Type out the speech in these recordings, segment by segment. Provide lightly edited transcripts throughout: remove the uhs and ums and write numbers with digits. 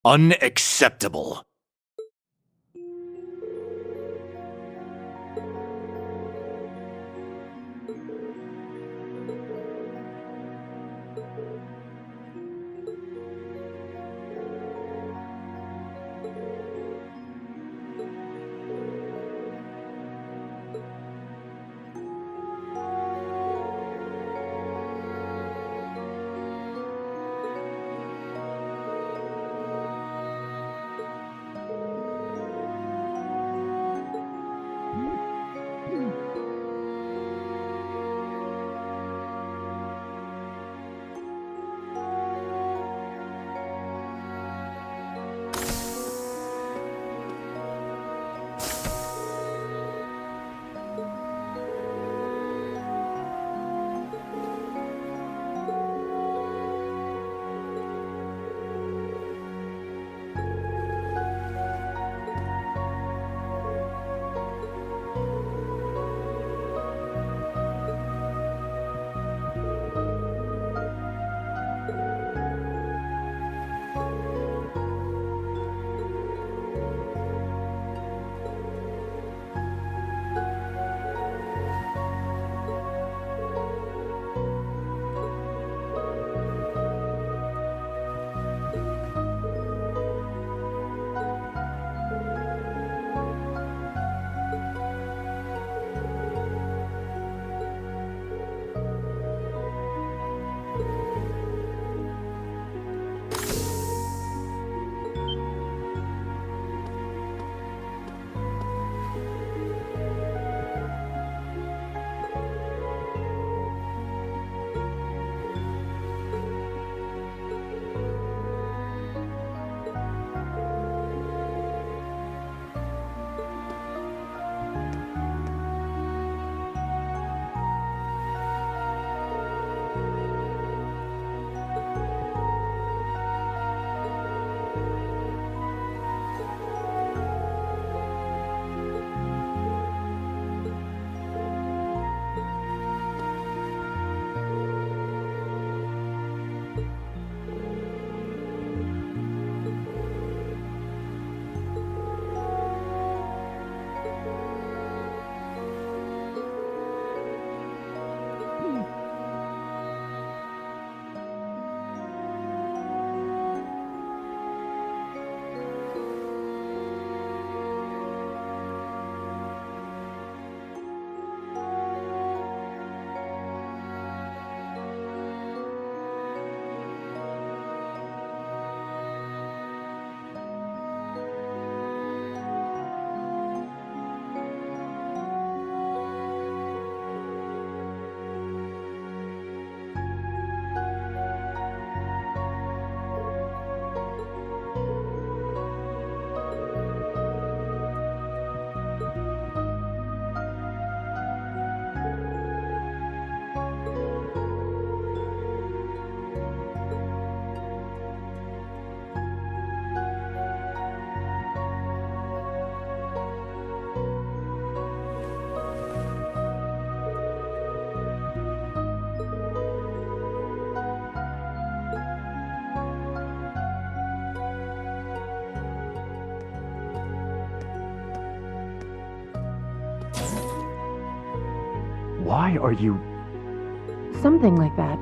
Unacceptable. Why are you... Something like that.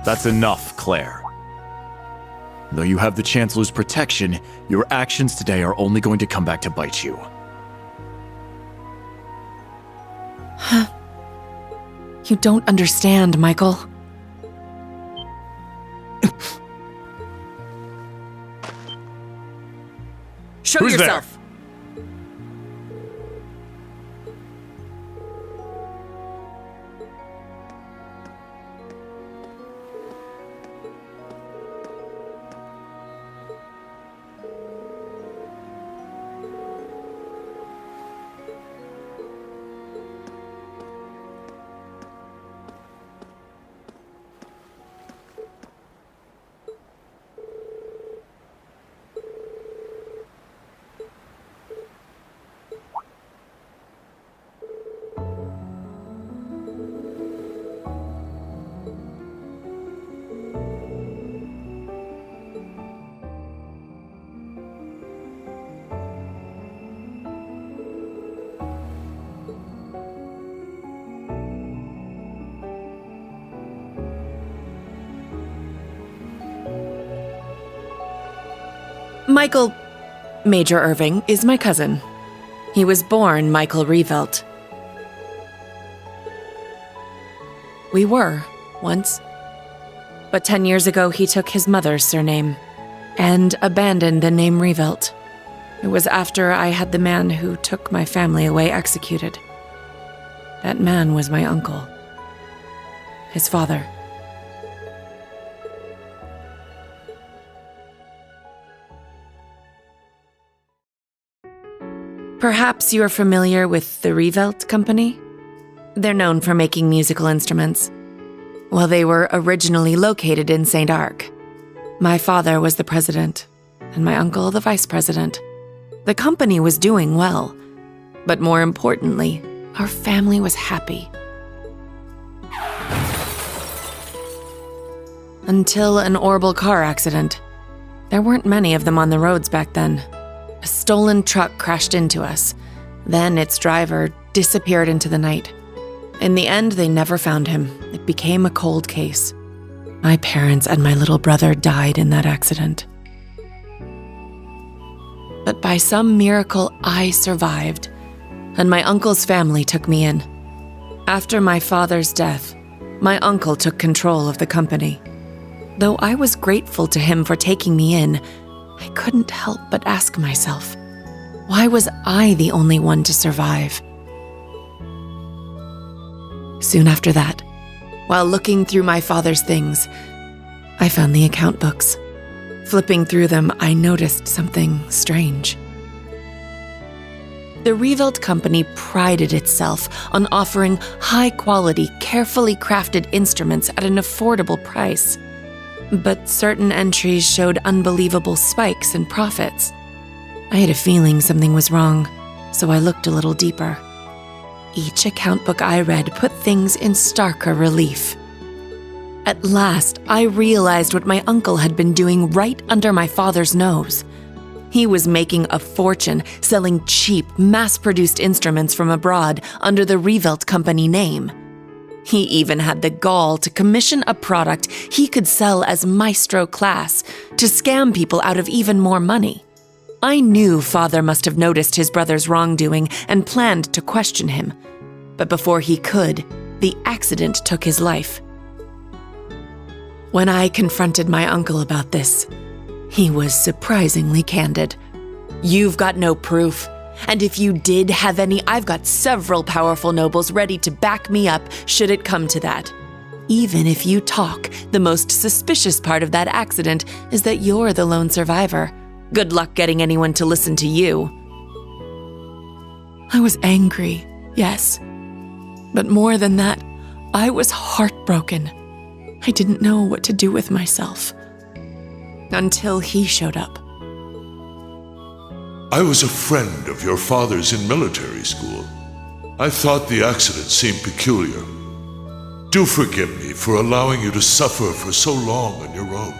That's enough, Claire. Though you have the Chancellor's protection, your actions today are only going to come back to bite you. You don't understand, Michael. Show Who's yourself! Michael, Major Irving, is my cousin. He was born Michael Revelt. We were, once. But 10 years ago, he took his mother's surname and abandoned the name Revelt. It was after I had the man who took my family away executed. That man was my uncle. His father. Perhaps you're familiar with the Revelt Company? They're known for making musical instruments. Well, they were originally located in St. Arc. My father was the president, and my uncle the vice president. The company was doing well, but more importantly, our family was happy. Until an horrible car accident. There weren't many of them on the roads back then. A stolen truck crashed into us. Then its driver disappeared into the night. In the end, they never found him. It became a cold case. My parents and my little brother died in that accident. But by some miracle, I survived, and my uncle's family took me in. After my father's death, my uncle took control of the company. Though I was grateful to him for taking me in, I couldn't help but ask myself, why was I the only one to survive? Soon after that, while looking through my father's things, I found the account books. Flipping through them, I noticed something strange. The Revelt Company prided itself on offering high-quality, carefully crafted instruments at an affordable price. But certain entries showed unbelievable spikes in profits. I had a feeling something was wrong, so I looked a little deeper. Each account book I read put things in starker relief. At last, I realized what my uncle had been doing right under my father's nose. He was making a fortune selling cheap, mass-produced instruments from abroad under the Revelt Company name. He even had the gall to commission a product he could sell as Maestro Class to scam people out of even more money. I knew Father must have noticed his brother's wrongdoing and planned to question him. But before he could, the accident took his life. When I confronted my uncle about this, he was surprisingly candid. "You've got no proof. And if you did have any, I've got several powerful nobles ready to back me up should it come to that. Even if you talk, the most suspicious part of that accident is that you're the lone survivor. Good luck getting anyone to listen to you." I was angry, yes. But more than that, I was heartbroken. I didn't know what to do with myself. Until he showed up. I was a friend of your father's in military school. I thought the accident seemed peculiar. Do forgive me for allowing you to suffer for so long on your own.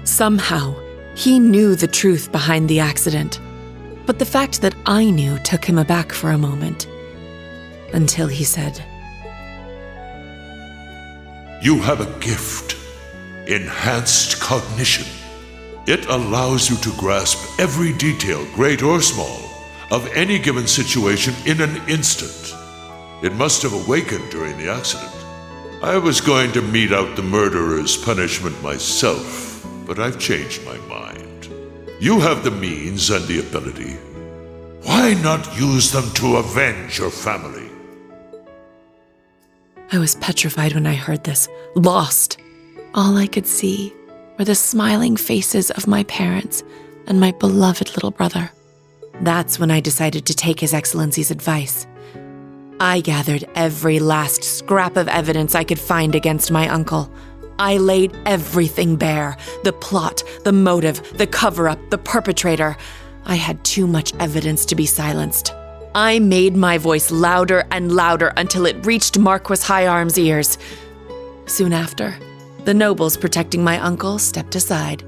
Somehow, he knew the truth behind the accident. But the fact that I knew took him aback for a moment. Until he said, You have a gift, enhanced cognition. It allows you to grasp every detail, great or small, of any given situation in an instant. It must have awakened during the accident. I was going to mete out the murderer's punishment myself, but I've changed my mind. You have the means and the ability. Why not use them to avenge your family? I was petrified when I heard this, lost. All I could see were the smiling faces of my parents and my beloved little brother. That's when I decided to take His Excellency's advice. I gathered every last scrap of evidence I could find against my uncle. I laid everything bare, the plot, the motive, the cover-up, the perpetrator. I had too much evidence to be silenced. I made my voice louder and louder until it reached Marquis Higharm's ears. Soon after, the nobles protecting my uncle stepped aside.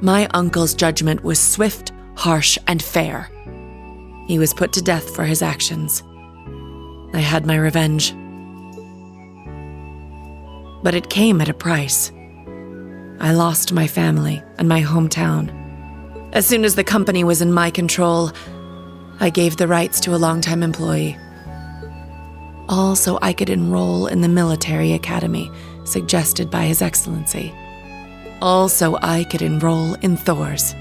My uncle's judgment was swift, harsh, and fair. He was put to death for his actions. I had my revenge. But it came at a price. I lost my family and my hometown, As soon as the company was in my control, I gave the rights to a longtime employee. All so I could enroll in the military academy suggested by His Excellency. All so I could enroll in Thor's.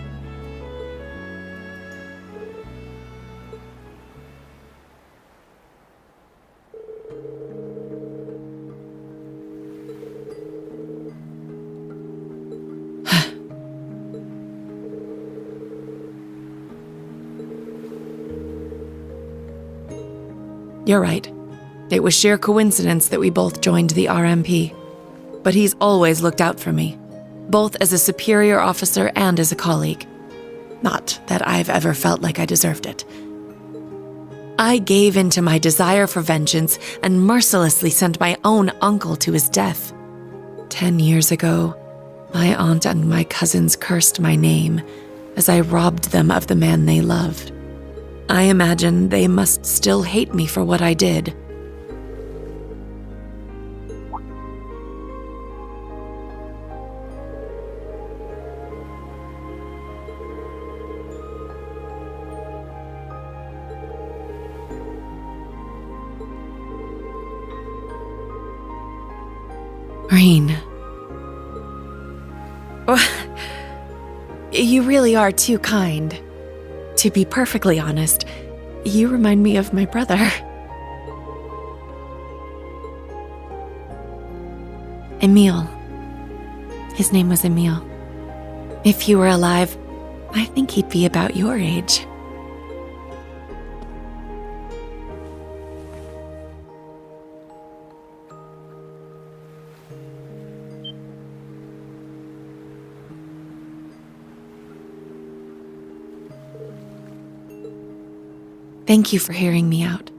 You're right. It was sheer coincidence that we both joined the RMP. But he's always looked out for me, both as a superior officer and as a colleague. Not that I've ever felt like I deserved it. I gave in to my desire for vengeance and mercilessly sent my own uncle to his death. 10 years ago, my aunt and my cousins cursed my name as I robbed them of the man they loved. I imagine they must still hate me for what I did. Rean. You really are too kind. To be perfectly honest, you remind me of my brother. Emile. His name was Emile. If he were alive, I think he'd be about your age. Thank you for hearing me out.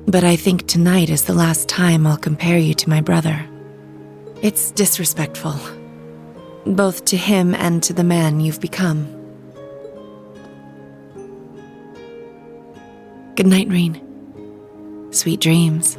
But I think tonight is the last time I'll compare you to my brother. It's disrespectful, both to him and to the man you've become. Good night, Rean. Sweet dreams.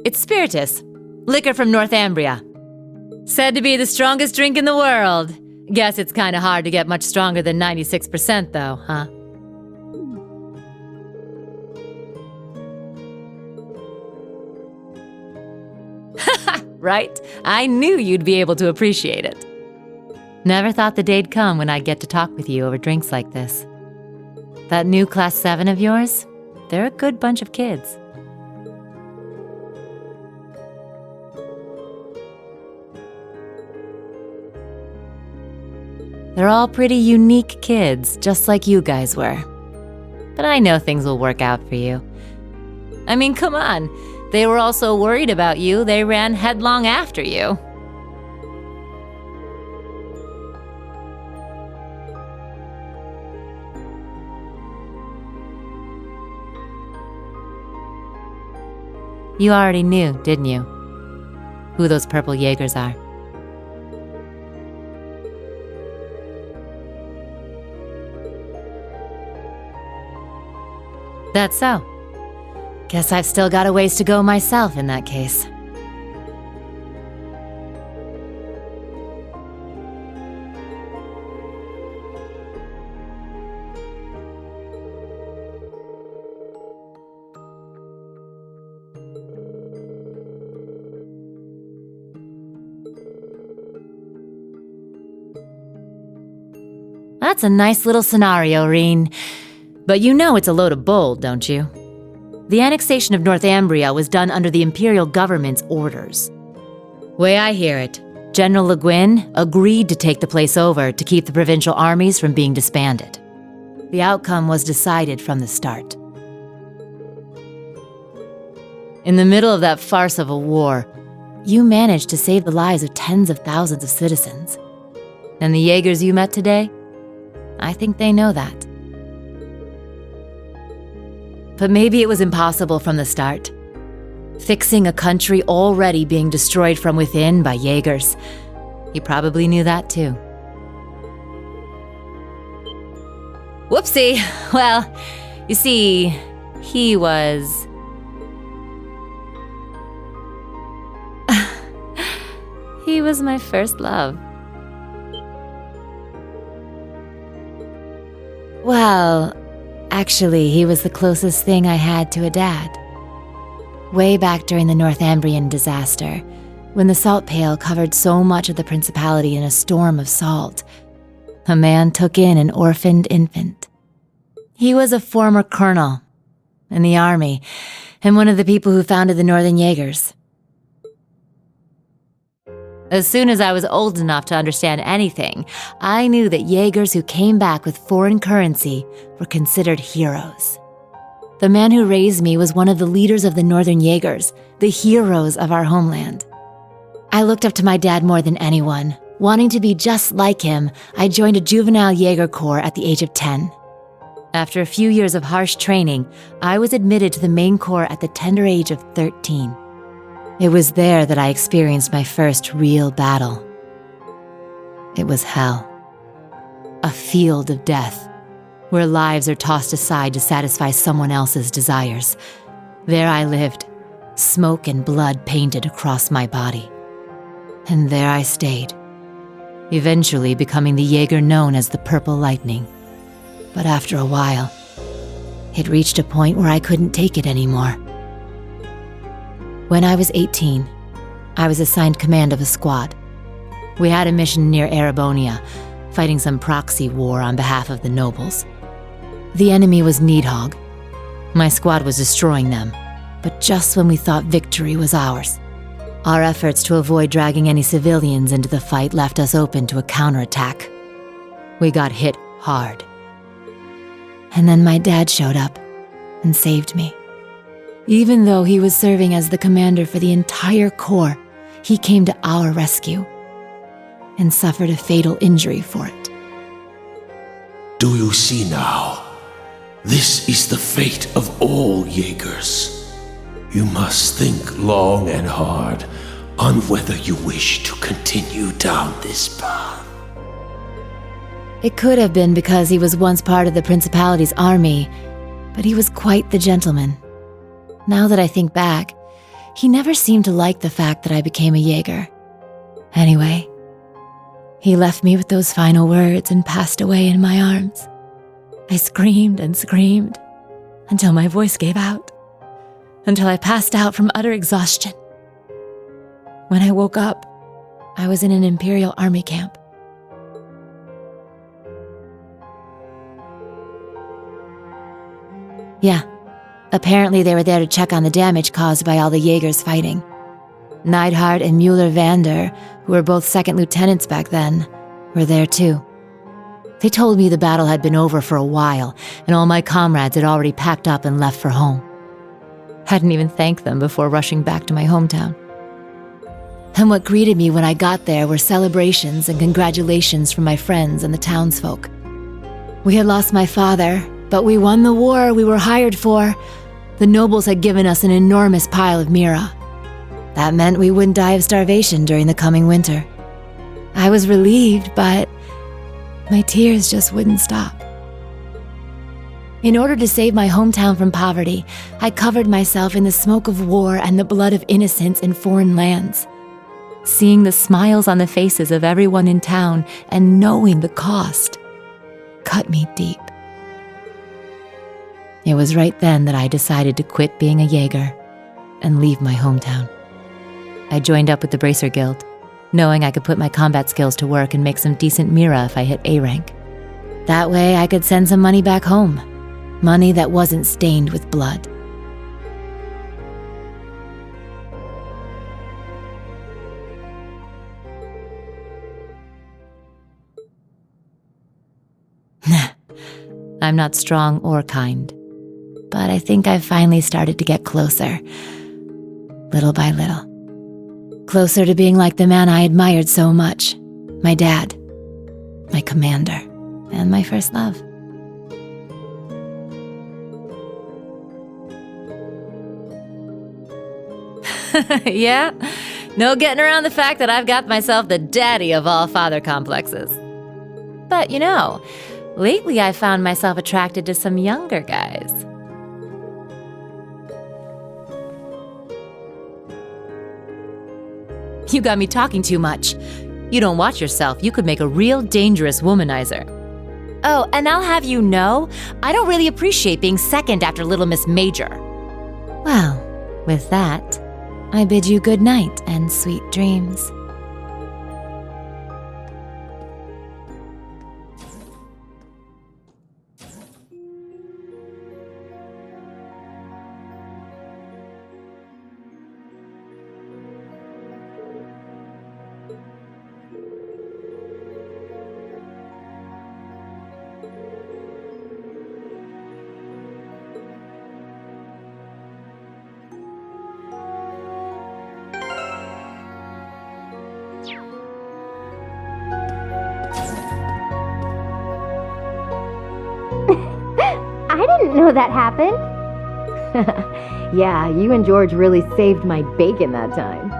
It's spiritus, liquor from Northumbria. Said to be the strongest drink in the world. Guess it's kinda hard to get much stronger than 96% though, huh? Right? I knew you'd be able to appreciate it. Never thought the day'd come when I'd get to talk with you over drinks like this. That new Class 7 of yours, they're a good bunch of kids. They're all pretty unique kids, just like you guys were. But I know things will work out for you. I mean, come on. They were all so worried about you, they ran headlong after you. You already knew, didn't you? Who those purple Jaegers are. That's so. Guess I've still got a ways to go myself in that case. That's a nice little scenario, Rean. But you know it's a load of bull, don't you? The annexation of Northumbria was done under the Imperial government's orders. Way I hear it, General Le Guin agreed to take the place over to keep the provincial armies from being disbanded. The outcome was decided from the start. In the middle of that farce of a war, you managed to save the lives of tens of thousands of citizens. And the Jaegers you met today? I think they know that. But maybe it was impossible from the start. Fixing a country already being destroyed from within by Jaegers. He probably knew that too. Whoopsie! Well, you see, he was... he was my first love. Well, actually, he was the closest thing I had to a dad. Way back during the Northumbrian disaster, when the salt pail covered so much of the principality in a storm of salt, a man took in an orphaned infant. He was a former colonel in the army and one of the people who founded the Northern Jaegers. As soon as I was old enough to understand anything, I knew that Jaegers who came back with foreign currency were considered heroes. The man who raised me was one of the leaders of the Northern Jaegers, the heroes of our homeland. I looked up to my dad more than anyone. Wanting to be just like him, I joined a juvenile Jaeger corps at the age of 10. After a few years of harsh training, I was admitted to the main corps at the tender age of 13. It was there that I experienced my first real battle. It was hell. A field of death, where lives are tossed aside to satisfy someone else's desires. There I lived, smoke and blood painted across my body. And there I stayed, eventually becoming the Jaeger known as the Purple Lightning. But after a while, it reached a point where I couldn't take it anymore. When I was 18, I was assigned command of a squad. We had a mission near Erebonia, fighting some proxy war on behalf of the nobles. The enemy was Needhog. My squad was destroying them, but just when we thought victory was ours. Our efforts to avoid dragging any civilians into the fight left us open to a counterattack. We got hit hard. And then my dad showed up and saved me. Even though he was serving as the commander for the entire corps, he came to our rescue and suffered a fatal injury for it. Do you see now? This is the fate of all Jaegers. You must think long and hard on whether you wish to continue down this path. It could have been because he was once part of the Principality's army, but he was quite the gentleman. Now that I think back, he never seemed to like the fact that I became a Jaeger. Anyway, he left me with those final words and passed away in my arms. I screamed and screamed until my voice gave out, until I passed out from utter exhaustion. When I woke up, I was in an Imperial Army camp. Yeah. Apparently they were there to check on the damage caused by all the Jaegers fighting. Neidhart and Mueller-Vander, who were both second lieutenants back then, were there too. They told me the battle had been over for a while, and all my comrades had already packed up and left for home. Hadn't even thanked them before rushing back to my hometown. And what greeted me when I got there were celebrations and congratulations from my friends and the townsfolk. We had lost my father, but we won the war we were hired for. The nobles had given us an enormous pile of mira. That meant we wouldn't die of starvation during the coming winter. I was relieved, but my tears just wouldn't stop. In order to save my hometown from poverty, I covered myself in the smoke of war and the blood of innocents in foreign lands. Seeing the smiles on the faces of everyone in town and knowing the cost cut me deep. It was right then that I decided to quit being a Jaeger and leave my hometown. I joined up with the Bracer Guild, knowing I could put my combat skills to work and make some decent mira if I hit A rank. That way I could send some money back home. Money that wasn't stained with blood. I'm not strong or kind, but I think I've finally started to get closer. Little by little. Closer to being like the man I admired so much. My dad. My commander. And my first love. Yeah? No getting around the fact that I've got myself the daddy of all father complexes. But you know, lately I found myself attracted to some younger guys. You got me talking too much. You don't watch yourself, you could make a real dangerous womanizer. Oh, and I'll have you know, I don't really appreciate being second after Little Miss Major. Well, with that, I bid you good night and sweet dreams. I didn't know that happened. Yeah, you and George really saved my bacon that time.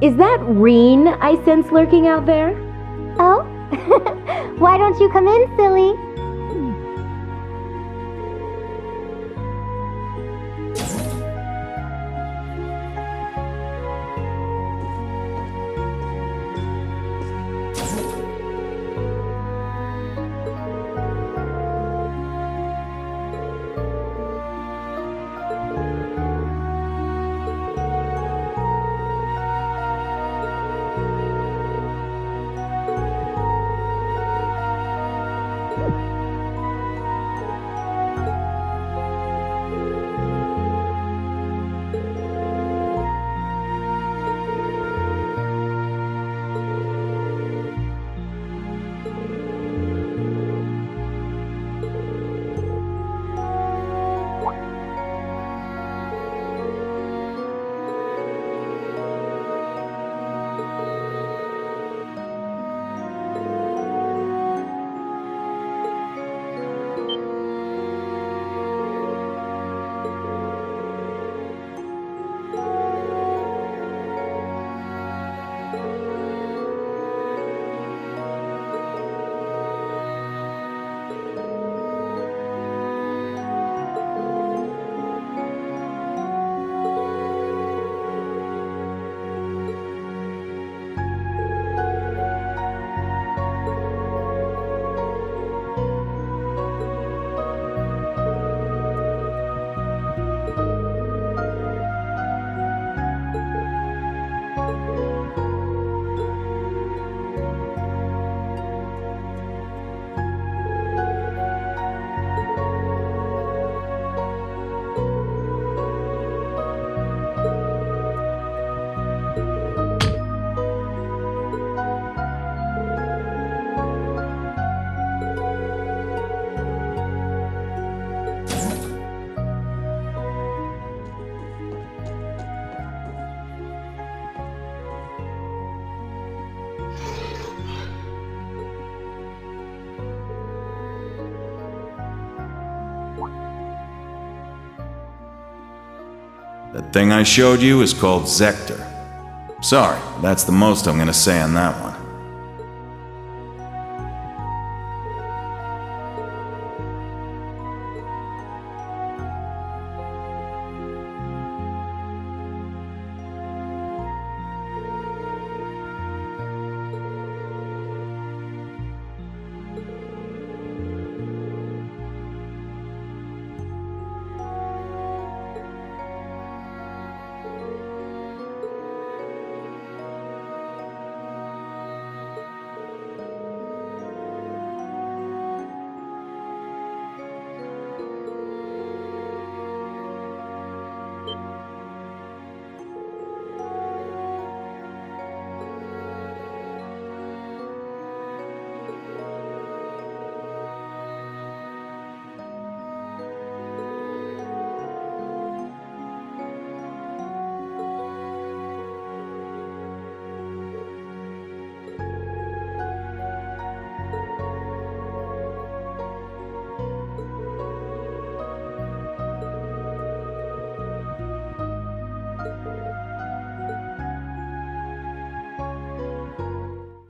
Is that Rean I sense lurking out there? Oh? Why don't you come in, silly? That thing I showed you is called Zector. Sorry, that's the most I'm gonna say on that one.